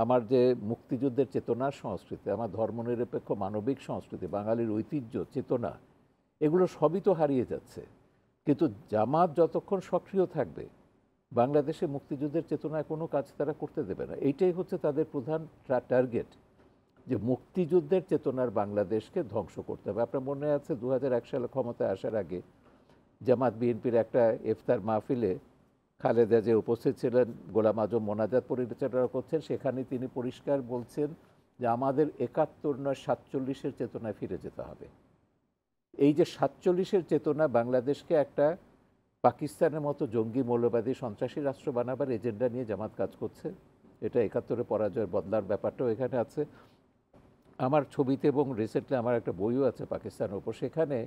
আমার যে মুক্তিযুদ্ধের চেতনার সংস্কৃতি, আমার ধর্মনিরপেক্ষ মানবিক সংস্কৃতি, বাঙালির ঐতিহ্য চেতনা, এগুলো সবই তো হারিয়ে যাচ্ছে। কিন্তু জামাত যতক্ষণ সক্রিয় থাকবে বাংলাদেশে মুক্তিযুদ্ধের চেতনায় কোনো কাজ তারা করতে দেবে না। এইটাই হচ্ছে তাদের প্রধান টার্গেট, যে মুক্তিযুদ্ধের চেতনার বাংলাদেশকে ধ্বংস করতে হবে। আপনার মনে আছে 2001 সালে ক্ষমতায় আসার আগে জামাত বিএনপির একটা ইফতার মাহফিলে খালেদা যে উপস্থিত ছিলেন, গোলাম আজম মোনাজাত পরিচালনা করছেন, সেখানে তিনি পরিষ্কার বলছেন যে আমাদের 71 নয় 47-এর চেতনায় ফিরে যেতে হবে। এই যে 47-এর চেতনা, বাংলাদেশকে একটা পাকিস্তানের মতো জঙ্গি মৌলবাদী সন্ত্রাসী রাষ্ট্র বানাবার এজেন্ডা নিয়ে জামাত কাজ করছে। এটা 71-এ পরাজয়ের বদলার ব্যাপারটাও এখানে আছে। আমার ছবিতে এবং রিসেন্টলি আমার একটা বইও আছে পাকিস্তানের ওপর, সেখানে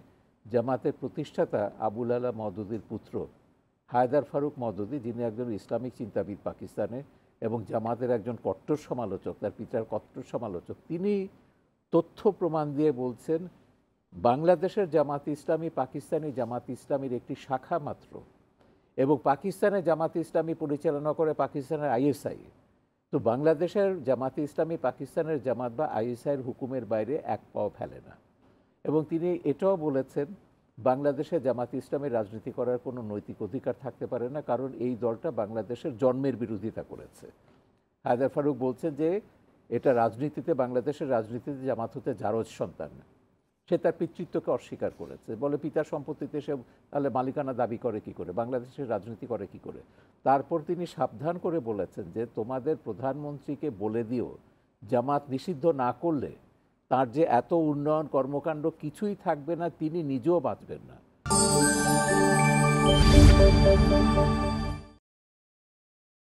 জামাতের প্রতিষ্ঠাতা আবুল আলা মওদুদির পুত্র হায়দার ফারুক মওদুদি, যিনি একজন ইসলামিক চিন্তাবিদ পাকিস্তানে এবং জামাতের একজন কট্টর সমালোচক, তার পিতার কট্টর সমালোচক, তিনি তথ্য প্রমাণ দিয়ে বলছেন বাংলাদেশের জামাত ইসলামী পাকিস্তানি জামাত ইসলামীর একটি শাখা মাত্র, এবং পাকিস্তানে জামাত ইসলামী পরিচালনা করে পাকিস্তানের আইএসআই। তো বাংলাদেশের জামাতে ইসলামী পাকিস্তানের জামাত বা আইএসআইয়ের হুকুমের বাইরে এক পাও ফেলে না। এবং তিনি এটাও বলেছেন বাংলাদেশে জামাতে ইসলামের রাজনীতি করার কোনো নৈতিক অধিকার থাকতে পারে না, কারণ এই দলটা বাংলাদেশের জন্মের বিরোধিতা করেছে। হায়দার ফারুক বলছেন যে এটা রাজনীতিতে, বাংলাদেশের রাজনীতিতে জামাত হতে জারজ সন্তান, সে তার পিতৃত্বকে অস্বীকার করেছে। বলে পিতার সম্পত্তিতে সে তাহলে মালিকানা দাবি করে কি করে, বাংলাদেশের রাজনীতি করে কি করে। তারপর তিনি সাবধান করে বলেছেন যে তোমাদের প্রধানমন্ত্রীকে বলে দিও জামাত নিষিদ্ধ না করলে তার যে এত উন্নয়ন কর্মকাণ্ড কিছুই থাকবে না, তিনি নিজেও বাঁচবেন না।